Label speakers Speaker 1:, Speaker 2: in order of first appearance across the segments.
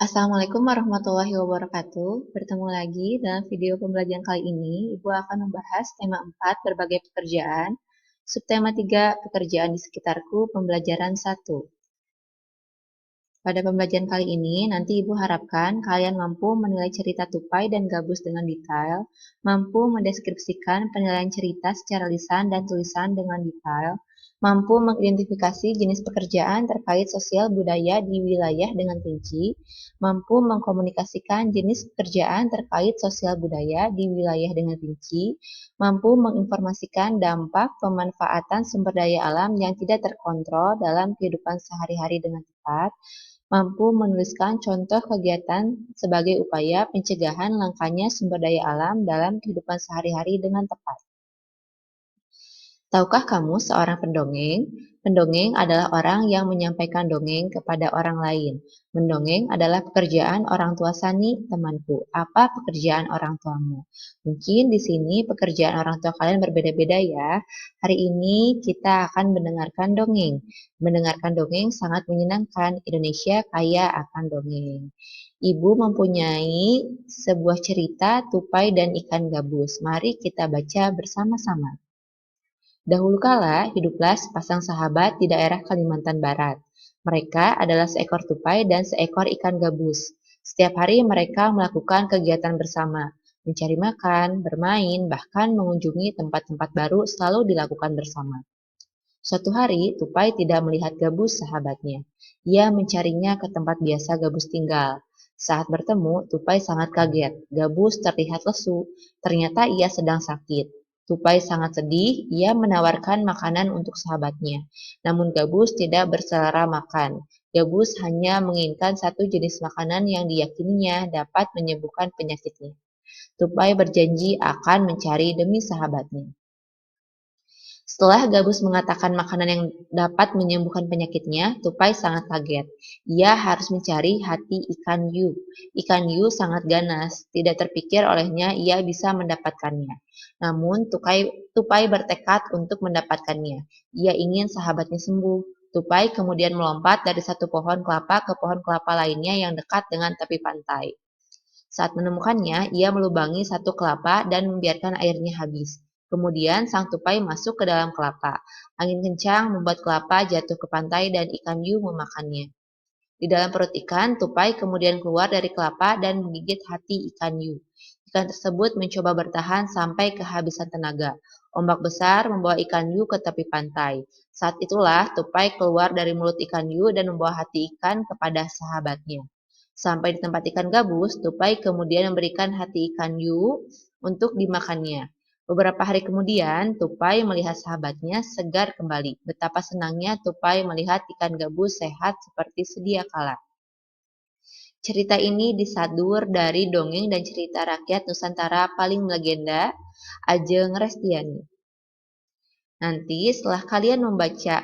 Speaker 1: Assalamualaikum warahmatullahi wabarakatuh. Bertemu lagi dalam video pembelajaran kali ini, Ibu akan membahas tema 4 berbagai pekerjaan, subtema 3 pekerjaan di sekitarku, pembelajaran 1. Pada pembelajaran kali ini, nanti Ibu harapkan kalian mampu menilai cerita tupai dan gabus dengan detail, mampu mendeskripsikan penilaian cerita secara lisan dan tulisan dengan detail, mampu mengidentifikasi jenis pekerjaan terkait sosial budaya di wilayah dengan rinci, mampu mengkomunikasikan jenis pekerjaan terkait sosial budaya di wilayah dengan rinci, mampu menginformasikan dampak pemanfaatan sumber daya alam yang tidak terkontrol dalam kehidupan sehari-hari dengan tepat, mampu menuliskan contoh kegiatan sebagai upaya pencegahan langkanya sumber daya alam dalam kehidupan sehari-hari dengan tepat. Tahukah kamu seorang pendongeng? Pendongeng adalah orang yang menyampaikan dongeng kepada orang lain. Mendongeng adalah pekerjaan orang tua Sani, temanku. Apa pekerjaan orang tuamu? Mungkin di sini pekerjaan orang tua kalian berbeda-beda ya. Hari ini kita akan mendengarkan dongeng. Mendengarkan dongeng sangat menyenangkan. Indonesia kaya akan dongeng. Ibu mempunyai sebuah cerita tupai dan ikan gabus. Mari kita baca bersama-sama. Dahulu kala, hiduplah sepasang sahabat di daerah Kalimantan Barat. Mereka adalah seekor tupai dan seekor ikan gabus. Setiap hari mereka melakukan kegiatan bersama, mencari makan, bermain, bahkan mengunjungi tempat-tempat baru selalu dilakukan bersama. Suatu hari, tupai tidak melihat gabus sahabatnya. Ia mencarinya ke tempat biasa gabus tinggal. Saat bertemu, tupai sangat kaget. Gabus terlihat lesu. Ternyata ia sedang sakit. Tupai sangat sedih, ia menawarkan makanan untuk sahabatnya. Namun Gabus tidak berselera makan. Gabus hanya menginginkan satu jenis makanan yang diyakininya dapat menyembuhkan penyakitnya. Tupai berjanji akan mencari demi sahabatnya. Setelah Gabus mengatakan makanan yang dapat menyembuhkan penyakitnya, Tupai sangat kaget. Ia harus mencari hati ikan yu. Ikan yu sangat ganas, tidak terpikir olehnya ia bisa mendapatkannya. Namun Tupai bertekad untuk mendapatkannya. Ia ingin sahabatnya sembuh. Tupai kemudian melompat dari satu pohon kelapa ke pohon kelapa lainnya yang dekat dengan tepi pantai. Saat menemukannya, ia melubangi satu kelapa dan membiarkan airnya habis. Kemudian sang tupai masuk ke dalam kelapa. Angin kencang membuat kelapa jatuh ke pantai dan ikan hiu memakannya. Di dalam perut ikan, tupai kemudian keluar dari kelapa dan menggigit hati ikan hiu. Ikan tersebut mencoba bertahan sampai kehabisan tenaga. Ombak besar membawa ikan hiu ke tepi pantai. Saat itulah tupai keluar dari mulut ikan hiu dan membawa hati ikan kepada sahabatnya. Sampai di tempat ikan gabus, tupai kemudian memberikan hati ikan hiu untuk dimakannya. Beberapa hari kemudian, Tupai melihat sahabatnya segar kembali. Betapa senangnya Tupai melihat ikan gabus sehat seperti sedia kala. Cerita ini disadur dari dongeng dan cerita rakyat Nusantara paling legenda, Ajeng Restiani. Nanti setelah kalian membaca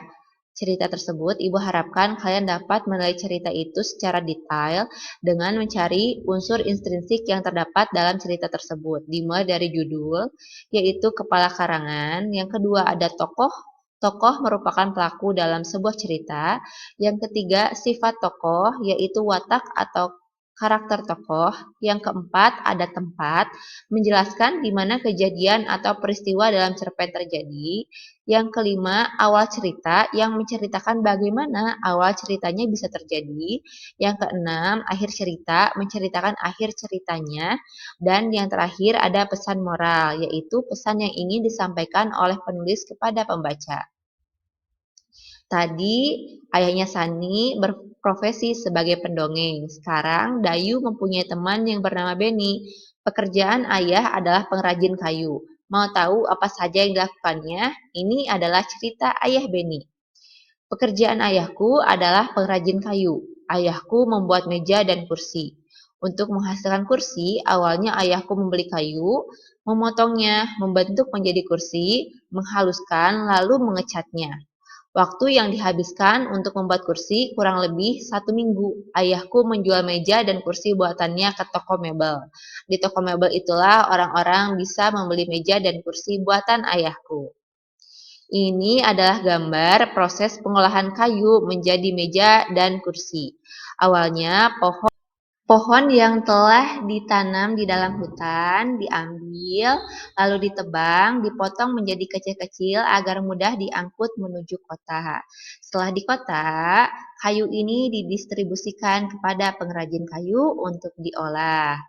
Speaker 1: cerita tersebut, Ibu harapkan kalian dapat menilai cerita itu secara detail dengan mencari unsur intrinsik yang terdapat dalam cerita tersebut. Dimulai dari judul, yaitu kepala karangan. Yang kedua ada tokoh. Tokoh merupakan pelaku dalam sebuah cerita. Yang ketiga, sifat tokoh, yaitu watak atau karakter tokoh. Yang keempat, ada tempat, menjelaskan di mana kejadian atau peristiwa dalam cerpen terjadi. Yang kelima, awal cerita yang menceritakan bagaimana awal ceritanya bisa terjadi. Yang keenam, akhir cerita menceritakan akhir ceritanya. Dan yang terakhir ada pesan moral, yaitu pesan yang ingin disampaikan oleh penulis kepada pembaca. Tadi ayahnya Sani berprofesi sebagai pendongeng. Sekarang Dayu mempunyai teman yang bernama Beni. Pekerjaan ayah adalah pengrajin kayu. Mau tahu apa saja yang dilakukannya? Ini adalah cerita ayah Beni. Pekerjaan ayahku adalah pengrajin kayu. Ayahku membuat meja dan kursi. Untuk menghasilkan kursi, awalnya ayahku membeli kayu, memotongnya, membentuk menjadi kursi, menghaluskan, lalu mengecatnya. Waktu yang dihabiskan untuk membuat kursi kurang lebih 1 minggu. Ayahku menjual meja dan kursi buatannya ke toko mebel. Di toko mebel itulah orang-orang bisa membeli meja dan kursi buatan ayahku. Ini adalah gambar proses pengolahan kayu menjadi meja dan kursi. Awalnya pohon Pohon yang telah ditanam di dalam hutan diambil, lalu ditebang, dipotong menjadi kecil-kecil agar mudah diangkut menuju kota. Setelah di kota, kayu ini didistribusikan kepada pengrajin kayu untuk diolah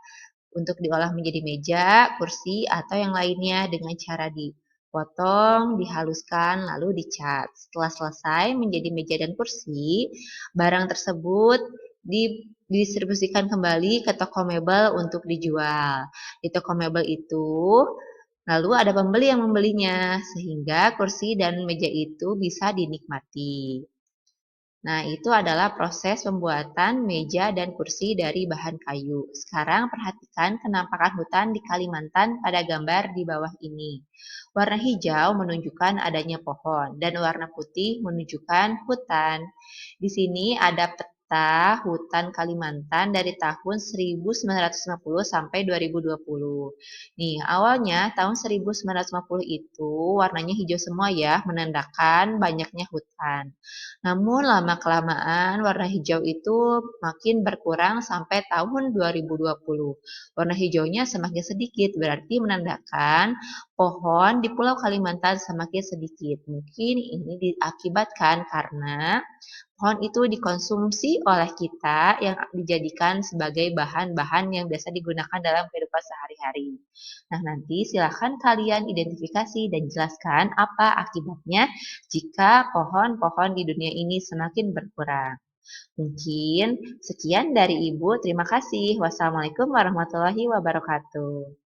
Speaker 1: menjadi meja, kursi, atau yang lainnya dengan cara dipotong, dihaluskan, lalu dicat. Setelah selesai menjadi meja dan kursi, barang tersebut didistribusikan kembali ke toko mebel untuk dijual. Di toko mebel itu, lalu ada pembeli yang membelinya, sehingga kursi dan meja itu bisa dinikmati. Nah, itu adalah proses pembuatan meja dan kursi dari bahan kayu. Sekarang perhatikan penampakan hutan di Kalimantan pada gambar di bawah ini. Warna hijau menunjukkan adanya pohon dan warna putih menunjukkan hutan. Di sini ada peta hutan Kalimantan dari tahun 1950 sampai 2020. Nih, awalnya tahun 1950 itu warnanya hijau semua ya, menandakan banyaknya hutan. Namun lama-kelamaan warna hijau itu makin berkurang sampai tahun 2020. Warna hijaunya semakin sedikit, berarti menandakan pohon di Pulau Kalimantan semakin sedikit. Mungkin ini diakibatkan karena pohon itu dikonsumsi oleh kita yang dijadikan sebagai bahan-bahan yang biasa digunakan dalam kehidupan sehari-hari. Nah, nanti silakan kalian identifikasi dan jelaskan apa akibatnya jika pohon-pohon di dunia ini semakin berkurang. Mungkin sekian dari Ibu. Terima kasih. Wassalamualaikum warahmatullahi wabarakatuh.